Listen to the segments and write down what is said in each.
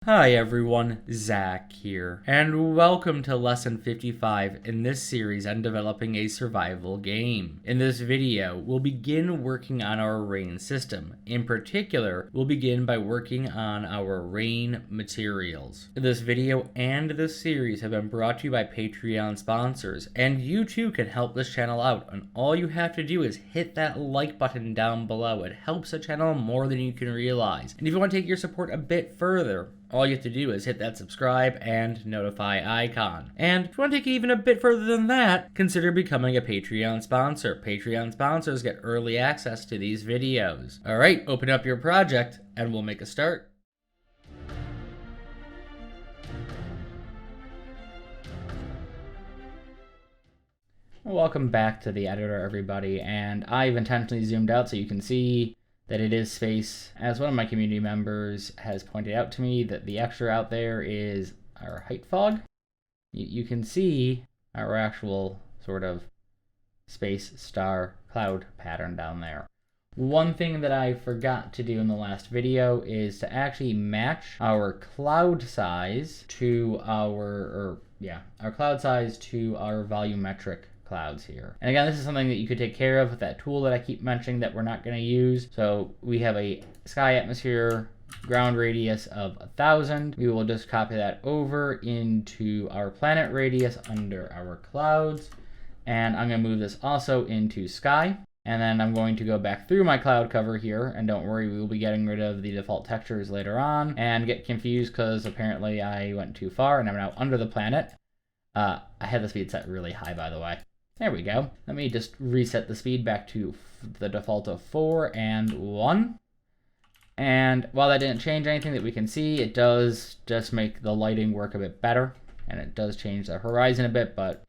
Hi everyone, Zach here, and welcome to Lesson 55 in this series on developing a survival game. In this video, we'll begin working on our rain system. In particular, we'll begin by working on our rain materials. This video and this series have been brought to you by Patreon sponsors, and you too can help this channel out, and all you have to do is hit that like button down below. It helps the channel more than you can realize. And if you want to take your support a bit further, all you have to do is hit that subscribe and notify icon. And if you want to take it even a bit further than that, consider becoming a Patreon sponsor. Patreon sponsors get early access to these videos. Alright, open up your project and we'll make a start. Welcome back to the editor, everybody, and I've intentionally zoomed out so you can see that it is space. As one of my community members has pointed out to me, that the extra out there is our height fog. You can see our actual sort of space star cloud pattern down there. One thing that I forgot to do in the last video is to actually match our cloud size to our volumetric clouds here. And again, this is something that you could take care of with that tool that I keep mentioning that we're not going to use. So we have a sky atmosphere ground radius of 1,000. We will just copy that over into our planet radius under our clouds. And I'm going to move this also into sky. And then I'm going to go back through my cloud cover here, and don't worry, we will be getting rid of the default textures later on, and get confused because apparently I went too far and I'm now under the planet. I had the speed set really high, by the way. There we go. Let me just reset the speed back to the default of 4 and 1. And while that didn't change anything that we can see, it does just make the lighting work a bit better. And it does change the horizon a bit, but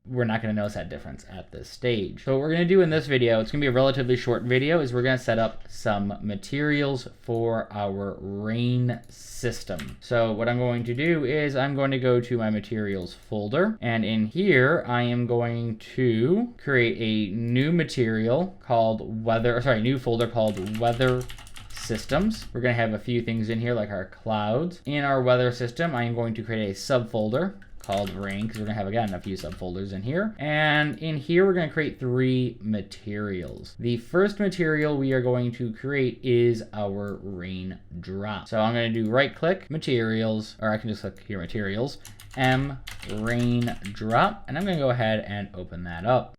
we're not going to notice that difference at this stage. So what we're going to do in this video, it's going to be a relatively short video, is we're going to set up some materials for our rain system. So what I'm going to do is I'm going to go to my materials folder, and in here I am going to create a new material called new folder called weather systems. We're going to have a few things in here like our clouds. In our weather system, I am going to create a subfolder called rain, because we're going to have, again, a few subfolders in here. And in here, we're going to create 3 materials. The first material we are going to create is our rain drop. So I'm going to do right click, materials, or I can just click here, materials, rain drop, and I'm going to go ahead and open that up.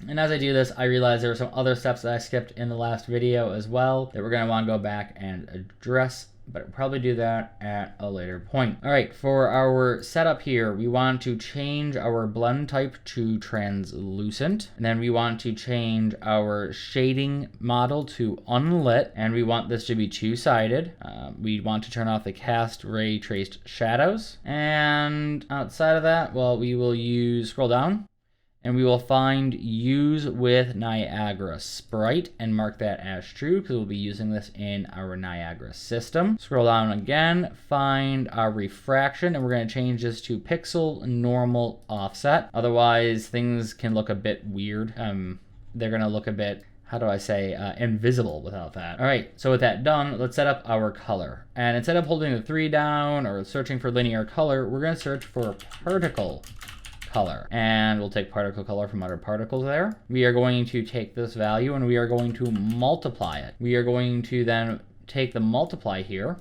And as I do this, I realize there are some other steps that I skipped in the last video as well that we're going to want to go back and address, but I'll probably do that at a later point. All right, for our setup here, we want to change our blend type to translucent, and then we want to change our shading model to unlit, and we want this to be two-sided. We want to turn off the cast ray traced shadows, and outside of that, well, we will scroll down, and we will find use with Niagara sprite and mark that as true because we'll be using this in our Niagara system. Scroll down again, find our refraction, and we're going to change this to pixel normal offset. Otherwise, things can look a bit weird. They're going to look a bit, invisible without that. All right, so with that done, let's set up our color. And instead of holding the 3 down or searching for linear color, we're going to search for particle color, and we'll take particle color from other particles there. We are going to take this value and we are going to multiply it. We are going to then take the multiply here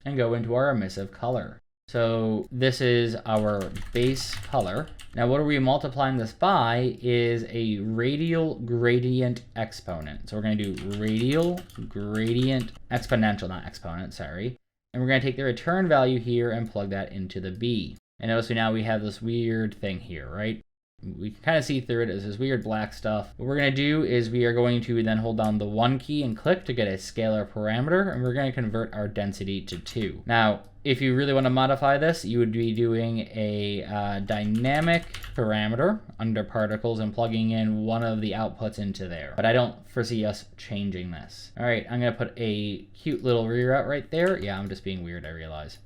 and go into our emissive color. So this is our base color. Now what are we multiplying this by is a radial gradient exponent. So we're going to do radial gradient exponential, not exponent, sorry. And we're going to take the return value here and plug that into the B. And notice now we have this weird thing here, right? We can kind of see through it as this weird black stuff. What we're going to do is we are going to then hold down the 1 key and click to get a scalar parameter, and we're going to convert our density to 2. Now, if you really want to modify this, you would be doing a dynamic parameter under particles and plugging in one of the outputs into there. But I don't foresee us changing this. All right, I'm going to put a cute little reroute right there. Yeah, I'm just being weird, I realize.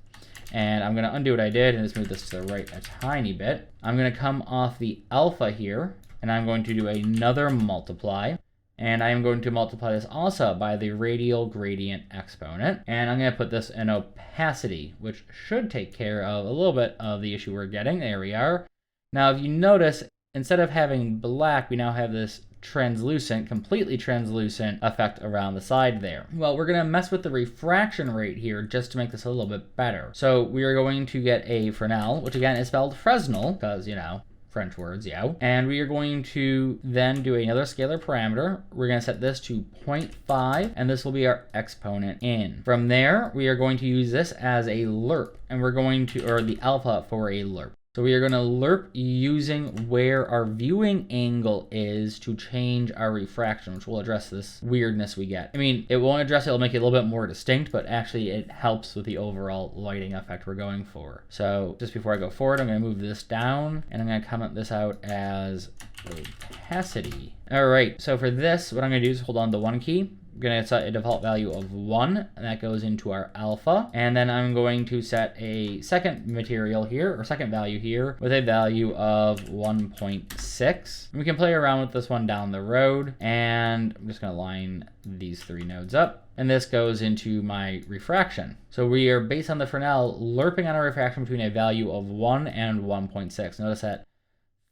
And I'm going to undo what I did and just move this to the right a tiny bit. I'm going to come off the alpha here, and I'm going to do another multiply. And I am going to multiply this also by the radial gradient exponent. And I'm going to put this in opacity, which should take care of a little bit of the issue we're getting. There we are. Now, if you notice, instead of having black, we now have this translucent, completely translucent effect around the side there. Well, we're going to mess with the refraction rate here just to make this a little bit better. So we are going to get a Fresnel, which again is spelled Fresnel, because, you know, French words, yeah. And we are going to then do another scalar parameter. We're going to set this to 0.5, and this will be our exponent in. From there, we are going to use this as a lerp, and we're going to, or the alpha for a lerp. So we are going to lerp using where our viewing angle is to change our refraction, which will address this weirdness we get. I mean, it won't address it, it'll make it a little bit more distinct, but actually it helps with the overall lighting effect we're going for. So just before I go forward, I'm going to move this down, and I'm going to comment this out as opacity. All right, so for this, what I'm going to do is hold on the 1 key. I'm going to set a default value of 1, and that goes into our alpha. And then I'm going to set a second material here, or second value here, with a value of 1.6. We can play around with this one down the road, and I'm just going to line these 3 nodes up. And this goes into my refraction. So we are, based on the Fresnel, lerping on a refraction between a value of 1 and 1.6. Notice that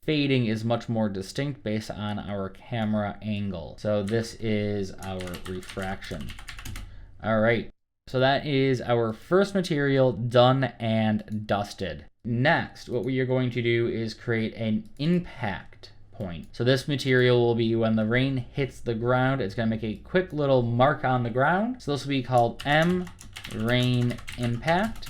fading is much more distinct based on our camera angle. So this is our refraction. All right, so that is our first material done and dusted. Next, what we are going to do is create an impact point. So this material will be when the rain hits the ground, it's going to make a quick little mark on the ground. So this will be called M rain impact.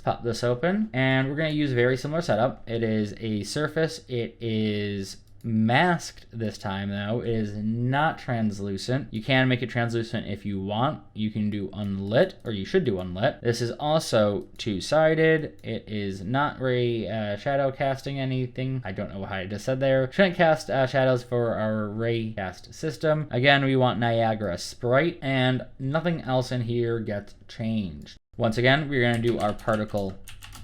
Pop this open, and we're going to use a very similar setup. It is a surface. It is masked this time, though. It is not translucent. You can make it translucent if you want. You can do unlit, or you should do unlit. This is also two-sided. It is not ray shadow casting anything. I don't know what I just said there. Shouldn't cast shadows for our ray cast system. Again, we want Niagara Sprite, and nothing else in here gets changed. Once again, we're going to do our particle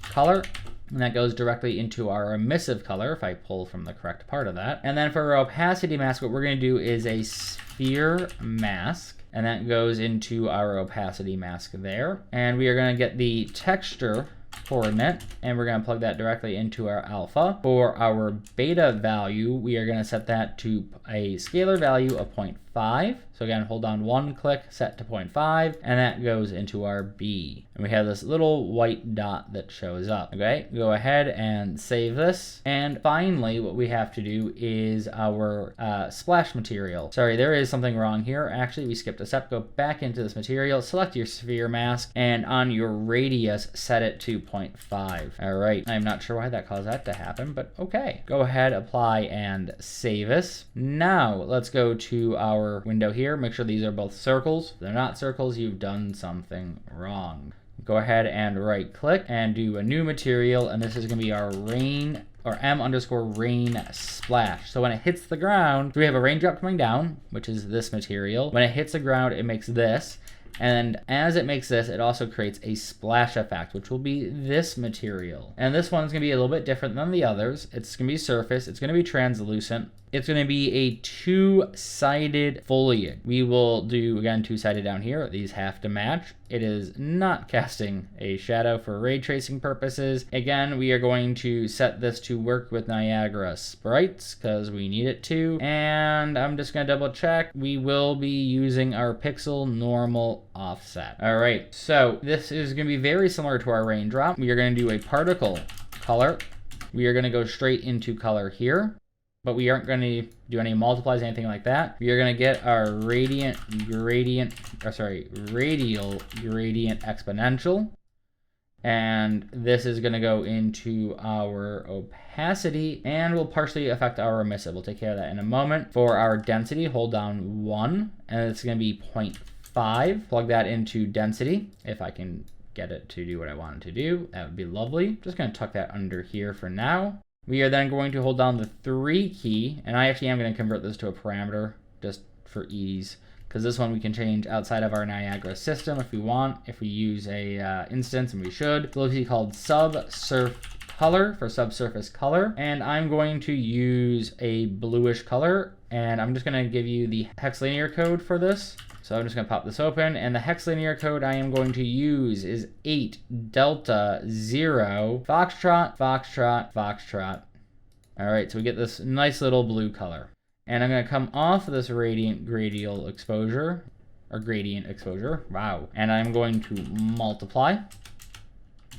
color, and that goes directly into our emissive color, if I pull from the correct part of that. And then for our opacity mask, what we're going to do is a sphere mask, and that goes into our opacity mask there. And we are going to get the texture coordinate, and we're going to plug that directly into our alpha. For our beta value, we are going to set that to a scalar value of 0.5. So again, hold on 1 click, set to 0.5, and that goes into our B. And we have this little white dot that shows up. Okay, go ahead and save this. And finally, what we have to do is our splash material. Sorry, there is something wrong here. Actually, we skipped a step. Go back into this material, select your sphere mask, and on your radius, set it to 0.5. All right, I'm not sure why that caused that to happen, but okay. Go ahead, apply, and save us. Now, let's go to our window here. Make sure these are both circles. If they're not circles, you've done something wrong. Go ahead and right click and do a new material, and this is going to be our rain, or M_rain splash. So when it hits the ground, we have a raindrop coming down, which is this material. When it hits the ground, it makes this. And as it makes this, it also creates a splash effect, which will be this material. And this one's going to be a little bit different than the others. It's going to be surface. It's going to be translucent. It's going to be a two-sided foliage. We will do, again, two-sided down here. These have to match. It is not casting a shadow for ray tracing purposes. Again, we are going to set this to work with Niagara Sprites because we need it to. And I'm just going to double check. We will be using our pixel normal offset. All right, so this is going to be very similar to our raindrop. We are going to do a particle color. We are going to go straight into color here, but we aren't going to do any multiplies, anything like that. We are going to get our radial gradient exponential. And this is going to go into our opacity and will partially affect our emissive. We'll take care of that in a moment. For our density, hold down 1, and it's going to be 0.5. Plug that into density, if I can get it to do what I want it to do. That would be lovely. Just going to tuck that under here for now. We are then going to hold down the 3 key, and I actually am going to convert this to a parameter just for ease, because this one we can change outside of our Niagara system if we want, if we use a instance, and we should. It will be called subsurf color for subsurface color, and I'm going to use a bluish color, and I'm just going to give you the hex linear code for this. So I'm just going to pop this open, and the hex linear code I am going to use is 8 Delta 0 Foxtrot Foxtrot Foxtrot. All right, so we get this nice little blue color. And I'm going to come off of this gradient exposure, wow. And I'm going to multiply.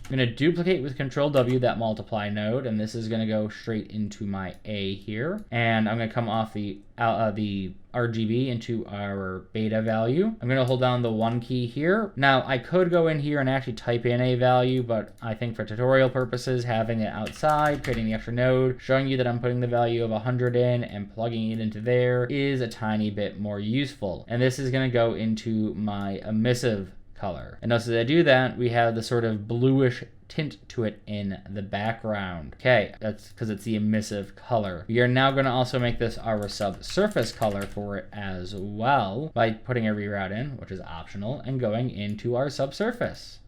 I'm going to duplicate with Control W that multiply node, and this is going to go straight into my A here. And I'm going to come off the RGB into our beta value. I'm going to hold down the 1 key here. Now, I could go in here and actually type in a value, but I think for tutorial purposes, having it outside, creating the extra node, showing you that I'm putting the value of 100 in and plugging it into there is a tiny bit more useful. And this is going to go into my emissive color. And notice as I do that, we have the sort of bluish tint to it in the background. Okay, that's because it's the emissive color. We are now going to also make this our subsurface color for it as well by putting a reroute in, which is optional, and going into our subsurface.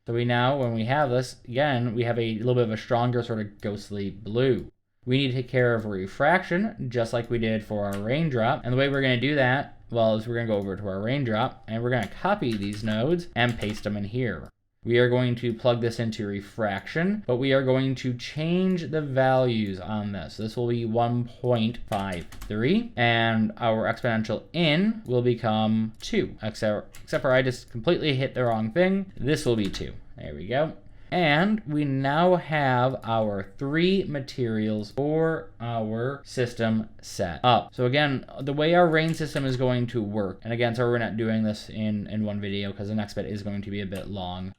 So we now, when we have this, again, we have a little bit of a stronger sort of ghostly blue. We need to take care of refraction, just like we did for our raindrop. And the way we're going to do that, well, is we're going to go over to our raindrop, and we're going to copy these nodes and paste them in here. We are going to plug this into refraction, but we are going to change the values on this. This will be 1.53, and our exponential in will become 2, except for I just completely hit the wrong thing. This will be 2. There we go. And we now have our 3 materials for our system set up. So again, the way our rain system is going to work, and again, so we're not doing this in one video because the next bit is going to be a bit long,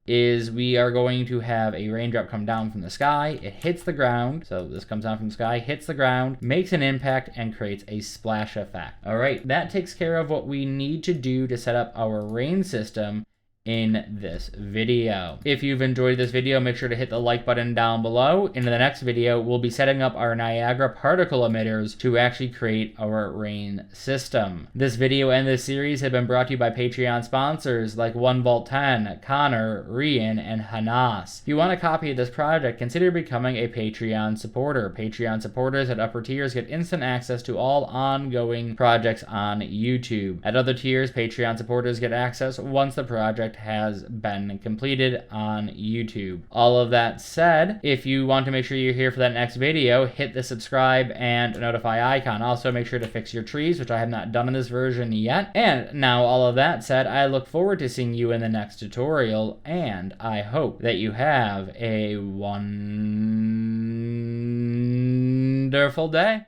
is we are going to have a raindrop come down from the sky. It hits the ground. So this comes down from the sky, hits the ground, makes an impact, and creates a splash effect. All right, that takes care of what we need to do to set up our rain system in this video. If you've enjoyed this video, make sure to hit the like button down below. In the next video, we'll be setting up our Niagara particle emitters to actually create our rain system. This video and this series have been brought to you by Patreon sponsors like 1Volt10, Connor, Rian, and Hanas. If you want a copy of this project, consider becoming a Patreon supporter. Patreon supporters at upper tiers get instant access to all ongoing projects on YouTube. At other tiers, Patreon supporters get access once the project has been completed on YouTube. All of that said, if you want to make sure you're here for that next video, hit the subscribe and notify icon. Also, make sure to fix your trees, which I have not done in this version yet. And now, all of that said, I look forward to seeing you in the next tutorial, and I hope that you have a wonderful day.